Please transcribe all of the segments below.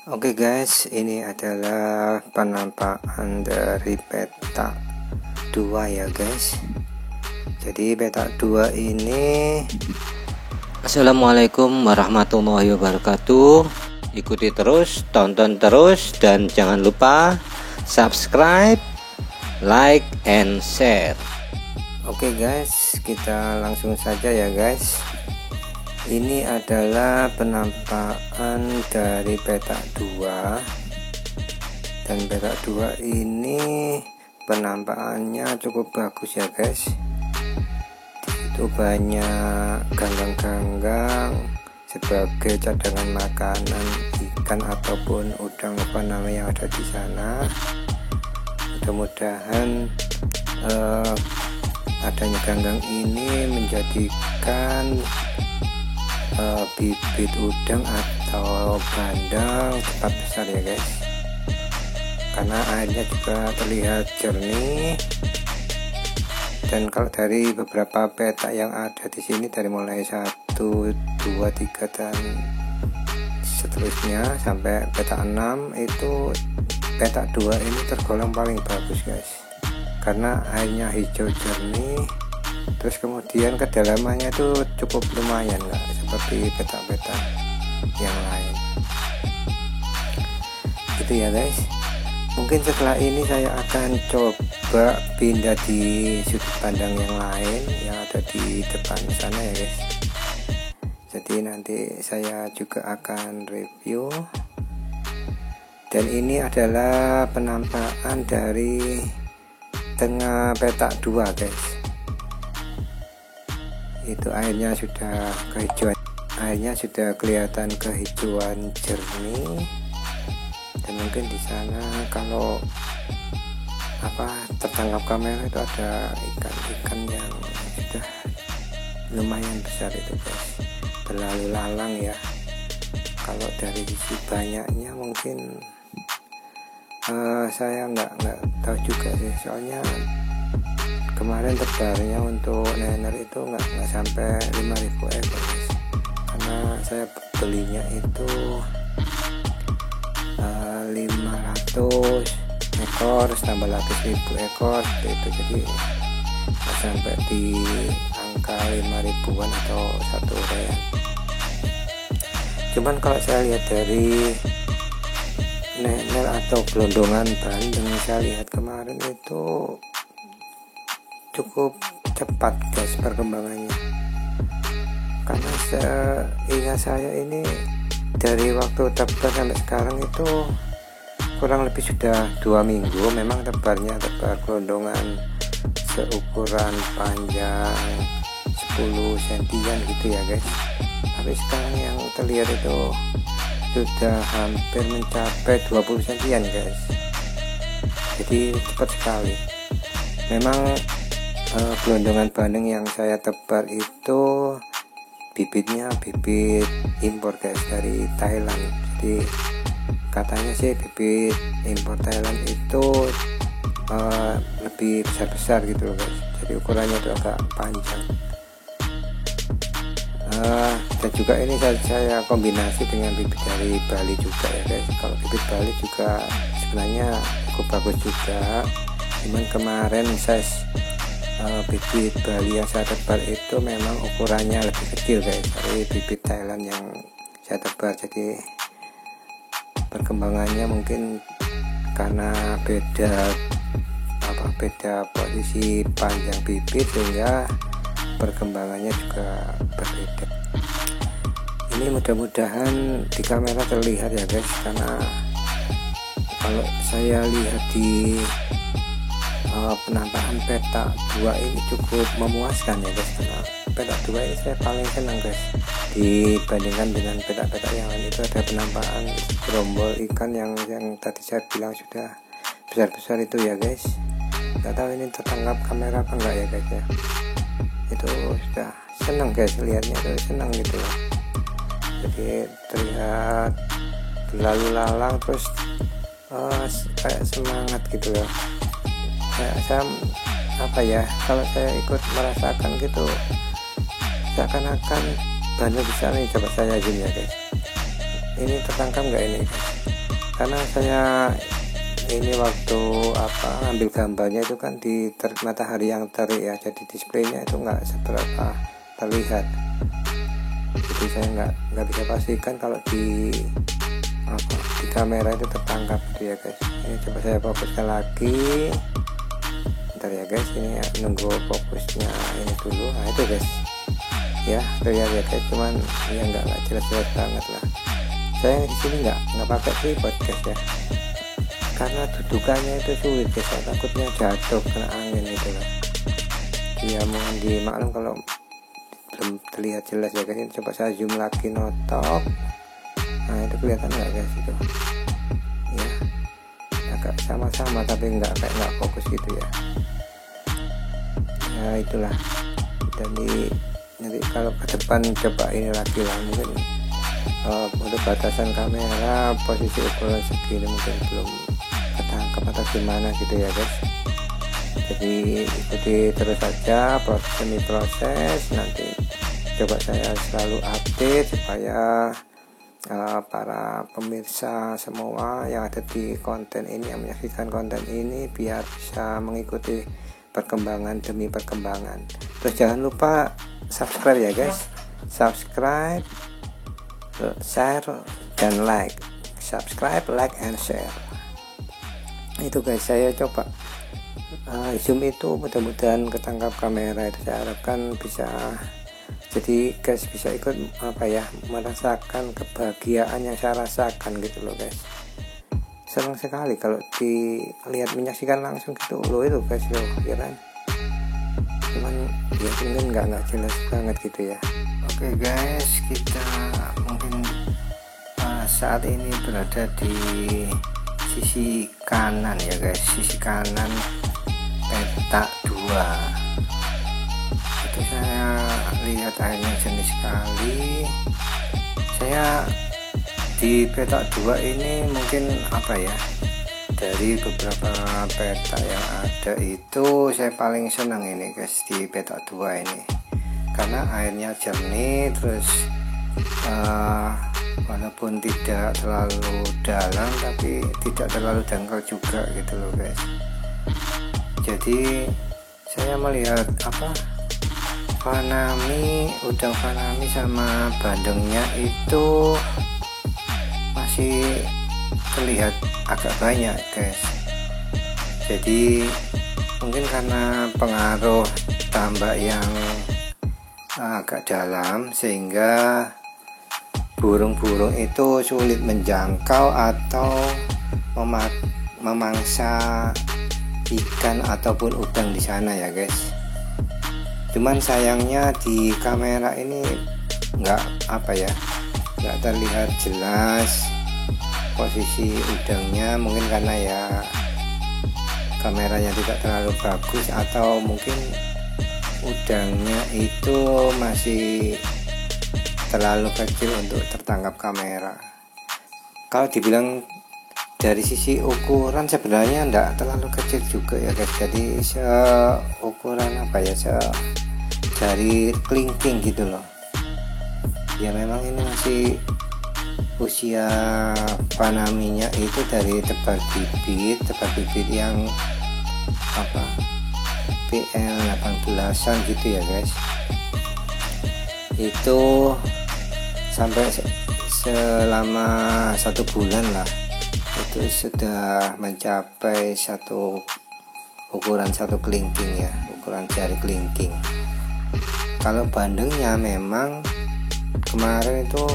Oke guys, ini adalah penampakan dari petak 2 ya guys. Jadi petak 2 ini, Assalamualaikum warahmatullahi wabarakatuh. Ikuti terus, tonton terus, dan jangan lupa subscribe, like, and share. Oke guys, kita langsung saja ya guys. Ini adalah penampakan dari petak 2, dan petak 2 ini penampakannya cukup bagus ya guys. Itu banyak ganggang-ganggang sebagai cadangan makanan ikan ataupun udang yang ada di sana. Mudah-mudahan adanya ganggang ini menjadikan bibit udang atau bandeng cepat besar ya guys, karena airnya juga terlihat jernih. Dan kalau dari beberapa petak yang ada di sini, dari mulai 1, 2, 3 dan seterusnya sampai petak 6, itu petak 2 ini tergolong paling bagus guys, karena airnya hijau jernih. Terus kemudian kedalamannya itu cukup lumayan, nggak seperti petak-petak yang lain. Gitu ya guys. Mungkin setelah ini saya akan coba pindah di sudut pandang yang lain yang ada di depan sana ya guys. Jadi nanti saya juga akan review. Dan ini adalah penampakan dari tengah petak 2 guys. Itu airnya sudah kehijauan, airnya sudah kelihatan kehijauan jernih. Dan mungkin di sana kalau tertangkap kamera itu ada ikan-ikan yang sudah lumayan besar itu guys, berlalu lalang ya. Kalau dari sisi banyaknya mungkin saya nggak tahu juga sih, soalnya kemarin tebarnya untuk nener itu nggak sampai 5.000 ekor guys, karena saya belinya itu 500 ekor tambah lagi 1.000 ekor itu, jadi nggak sampai di angka 5.000-an atau 1 real. Cuman kalau saya lihat dari nener atau gelondongan bandeng, saya lihat kemarin itu cukup cepat guys perkembangannya, karena seingat saya ini dari waktu tebar sampai sekarang itu kurang lebih sudah 2 minggu. Memang tebarnya tebar gelondongan seukuran panjang 10 sentian gitu ya guys, tapi sekarang yang terlihat itu sudah hampir mencapai 20 sentian guys, jadi cepat sekali. Memang gelondongan bandeng yang saya tebar itu bibitnya bibit impor guys, dari Thailand. Jadi katanya sih bibit impor Thailand itu lebih besar-besar gitu loh guys, jadi ukurannya itu agak panjang. Dan juga ini saya kombinasi dengan bibit dari Bali juga ya guys. Kalau bibit Bali juga sebenarnya cukup bagus juga, cuman kemarin size bibit Bali yang saya tebar itu memang ukurannya lebih kecil guys dari bibit Thailand yang saya tebar. Jadi perkembangannya mungkin karena beda posisi panjang bibit, sehingga perkembangannya juga berbeda. Ini mudah-mudahan di kamera terlihat ya guys, karena kalau saya lihat di penampakan petak 2 ini cukup memuaskan ya guys, karena petak 2 ini saya paling senang guys, dibandingkan dengan petak-petak yang lain. Itu ada penampakan gerombol ikan yang tadi saya bilang sudah besar-besar itu ya guys. Nggak tahu ini tertangkap kamera apa enggak ya guys ya. Itu sudah senang guys, lihatnya itu senang gitu loh, jadi terlihat berlalu lalang, terus kayak semangat gitu loh. Saya kalau saya ikut merasakan gitu, seakan-akan bandeng besar nih. Coba saya zoom ya guys, ini tertangkap nggak ini? karena saya ini waktu ambil gambarnya itu kan di matahari yang terik ya, jadi displaynya itu nggak seberapa terlihat, jadi saya nggak bisa pastikan kalau di kamera itu tertangkap gitu ya guys. Ini coba saya fokuskan lagi, bentar ya guys, ini nunggu fokusnya ini dulu. Nah itu guys ya, terlihat ya guys, cuman ya nggak jelas-jelas banget lah. Saya di sini nggak pakai tripod guys ya, karena dudukannya itu sulit guys, saya takutnya jatuh kena angin itu loh. Ya mohon dimaklum kalau belum terlihat jelas ya guys. Ini coba saya zoom lagi notop. Nah itu kelihatan nggak guys itu ya, agak sama-sama tapi nggak fokus gitu ya. Ya itulah, jadi nanti kalau ke depan coba ini lagi lah, mungkin untuk batasan kamera posisi ukuran segini mungkin belum ketangkap atau gimana gitu ya guys. Jadi ikuti terus saja proses, nanti coba saya selalu update supaya para pemirsa semua yang ada di konten ini, yang menyaksikan konten ini, biar bisa mengikuti perkembangan demi perkembangan. Terus jangan lupa subscribe ya guys, subscribe, share, dan like. Subscribe, like, and share. Itu guys, saya coba zoom itu mudah-mudahan ketangkap kamera itu, saya harapkan bisa. Jadi guys bisa ikut merasakan kebahagiaan yang saya rasakan gitu loh guys. Senang sekali kalau dilihat menyaksikan langsung gitu loh itu guys loh, ya kan. Cuman ya mungkin nggak jelas banget gitu ya. Oke guys, kita mungkin saat ini berada di sisi kanan ya guys, sisi kanan peta 2. Saya lihat airnya jernih sekali. Saya di peta 2 ini mungkin dari beberapa peta yang ada itu saya paling senang ini guys di peta 2 ini, karena airnya jernih, terus walaupun tidak terlalu dalam tapi tidak terlalu dangkal juga gitu loh guys. Jadi saya melihat udang fanami sama bandengnya itu masih terlihat agak banyak guys. Jadi mungkin karena pengaruh tambak yang agak dalam sehingga burung-burung itu sulit menjangkau atau memangsa ikan ataupun udang di sana ya guys. Cuman sayangnya di kamera ini nggak terlihat jelas posisi udangnya, mungkin karena ya kameranya tidak terlalu bagus, atau mungkin udangnya itu masih terlalu kecil untuk tertangkap kamera. Kalau dibilang dari sisi ukuran sebenarnya enggak terlalu kecil juga ya guys, jadi seukuran jari kelingking gitu loh ya. Memang ini masih usia fanaminya itu dari tebar bibit yang PL 18an gitu ya guys. Itu sampai selama 1 bulan lah itu sudah mencapai ukuran satu kelingking ya, ukuran jari kelingking. Kalau bandengnya memang kemarin itu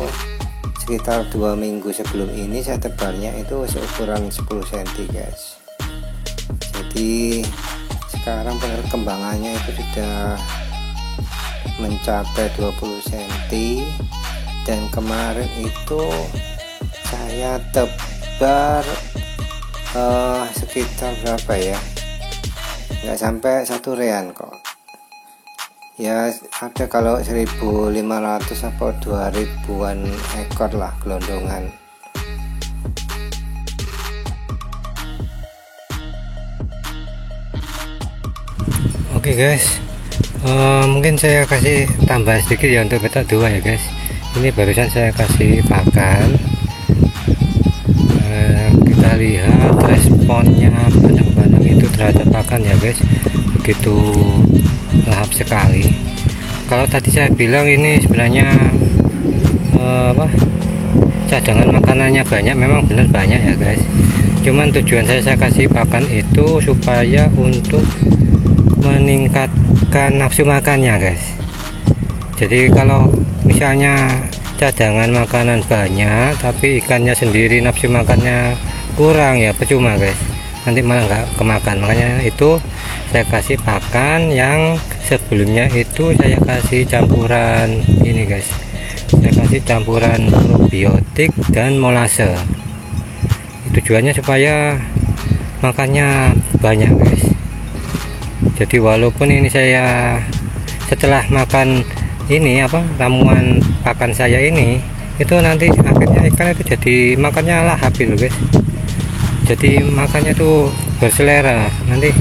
sekitar 2 minggu sebelum ini saya tebarnya itu seukuran 10 cm guys. Jadi sekarang perkembangannya itu sudah mencapai 20 cm, dan kemarin itu saya tebar sekitar berapa ya, nggak sampai 1 real kok ya, ada kalau 1.500 atau 2.000-an ekor lah gelondongan. Oke guys, mungkin saya kasih tambah sedikit ya untuk peta 2 ya guys. Ini barusan saya kasih pakan terhadap pakan ya guys, begitu lahap sekali. Kalau tadi saya bilang ini sebenarnya cadangan makanannya banyak, memang benar banyak ya guys. Cuman tujuan saya kasih pakan itu supaya untuk meningkatkan nafsu makannya guys. Jadi kalau misalnya cadangan makanan banyak tapi ikannya sendiri nafsu makannya kurang, ya percuma guys, nanti malah nggak kemakan. Makanya itu saya kasih pakan yang sebelumnya itu saya kasih campuran ini guys, saya kasih campuran probiotik dan molase. Tujuannya supaya makannya banyak guys. Jadi walaupun ini saya setelah makan ini ramuan pakan saya ini, itu nanti akhirnya ikan itu jadi makannya lahap itu guys. Jadi makannya tuh berselera. Nanti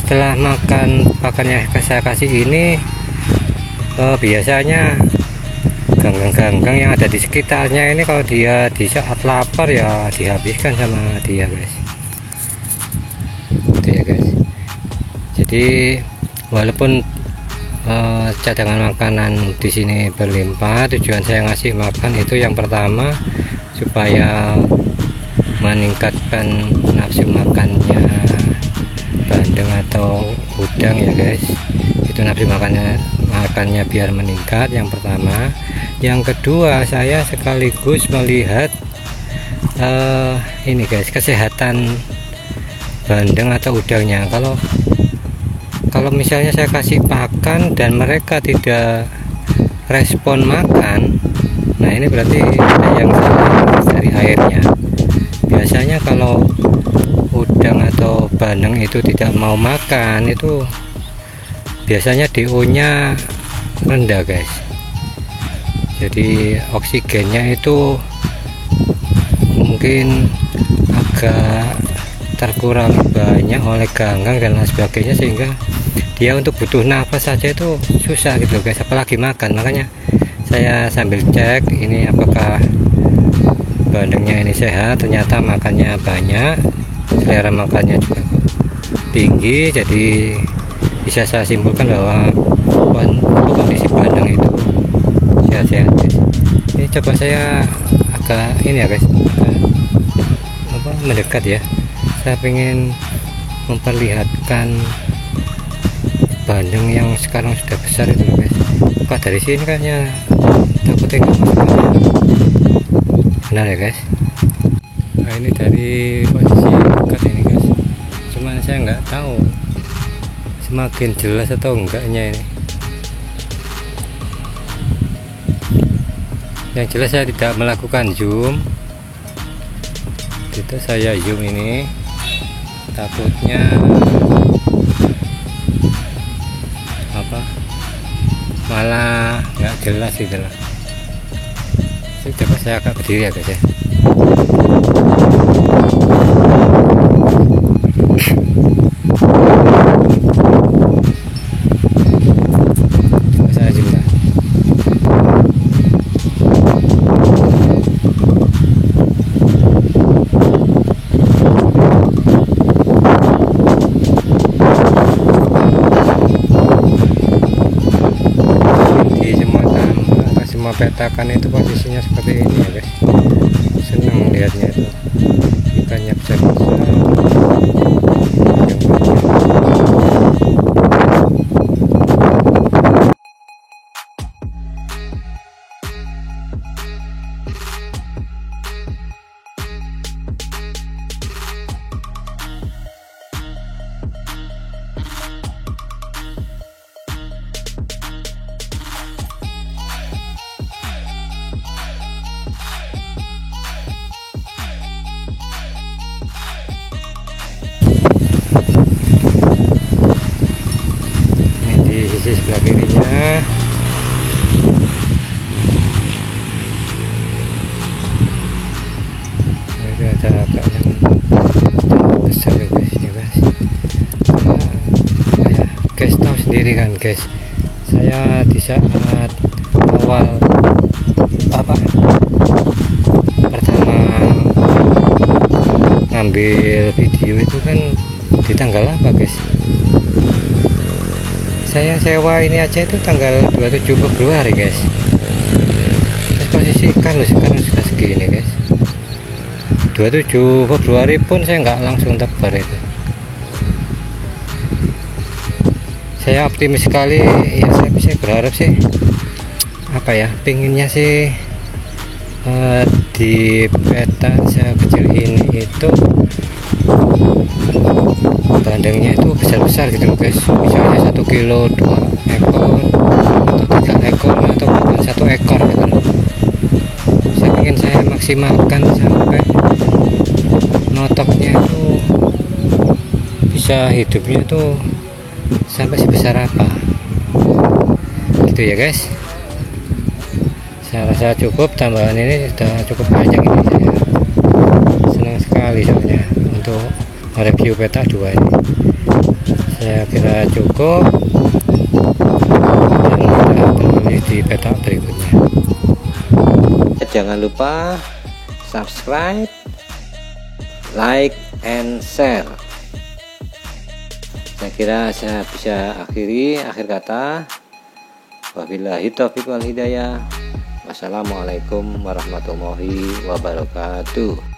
setelah makan pakannya saya kasih ini, biasanya ganggang-ganggang yang ada di sekitarnya ini kalau dia di saat lapar ya dihabiskan sama dia guys. Gitu ya guys. Jadi walaupun cadangan makanan di sini berlimpah, tujuan saya ngasih makan itu yang pertama supaya meningkatkan nafsu makannya bandeng atau udang ya guys. Itu nafsu makannya biar meningkat, yang pertama. Yang kedua, saya sekaligus melihat ini guys, kesehatan bandeng atau udangnya. Kalau misalnya saya kasih pakan dan mereka tidak respon makan, nah ini berarti ada yang salah dari airnya. Biasanya kalau udang atau bandeng itu tidak mau makan, itu biasanya DO-nya rendah guys. Jadi oksigennya itu mungkin agak terkurang banyak oleh ganggang dan lain sebagainya, sehingga dia untuk butuh nafas saja itu susah gitu guys, apalagi makan. Makanya saya sambil cek ini apakah bandengnya ini sehat. Ternyata makannya banyak, selera makannya juga tinggi, jadi bisa saya simpulkan bahwa kondisi bandeng itu sehat-sehat guys. Ini coba saya agak ini ya guys, mendekat ya. Saya ingin memperlihatkan bandeng yang sekarang sudah besar itu guys. Buka dari sini kayaknya takutnya nggak masuk. Benar ya guys. Nah ini dari posisi dekat ini guys, cuman saya nggak tahu semakin jelas atau enggaknya ini. Yang jelas saya tidak melakukan zoom, itu saya zoom ini takutnya malah nggak jelas gitu lah. Coba saya agak berdiri ya guys ya. Coba saya zoom lah. Petakan itu posisinya seperti ini ya guys. Senang lihatnya itu, ikannya besar-besar. Sisi sebelah kirinya ini ada agak yang besar ya guys, ya guys. Ya guys tahu sendiri kan guys, saya di saat awal pertama ngambil video itu kan di tanggal apa guys, saya sewa ini aja itu tanggal 27 Februari guys. Terus posisi ikan loh sekarang sudah segini guys. 27 Februari pun saya nggak langsung tebar itu. Saya optimis sekali ya, saya berharap sih apa ya, pinginnya sih di peta saya kecil ini itu bandengnya itu besar-besar gitu loh guys, misalnya 1 kilo 2 ekor atau 3 ekor atau bahkan 1 ekor gitu loh. Saya maksimalkan sampai notoknya itu bisa hidupnya itu sampai sebesar apa gitu ya guys. Saya rasa cukup, tambahan ini sudah cukup banyak ini. Saya senang sekali soalnya untuk review peta 2 ini. Saya kira cukup, dan kita kembali di peta berikutnya. Jangan lupa subscribe, like, and share. Saya kira saya bisa akhir kata. Wabillahi taufiq wal hidayah. Wassalamualaikum warahmatullahi wabarakatuh.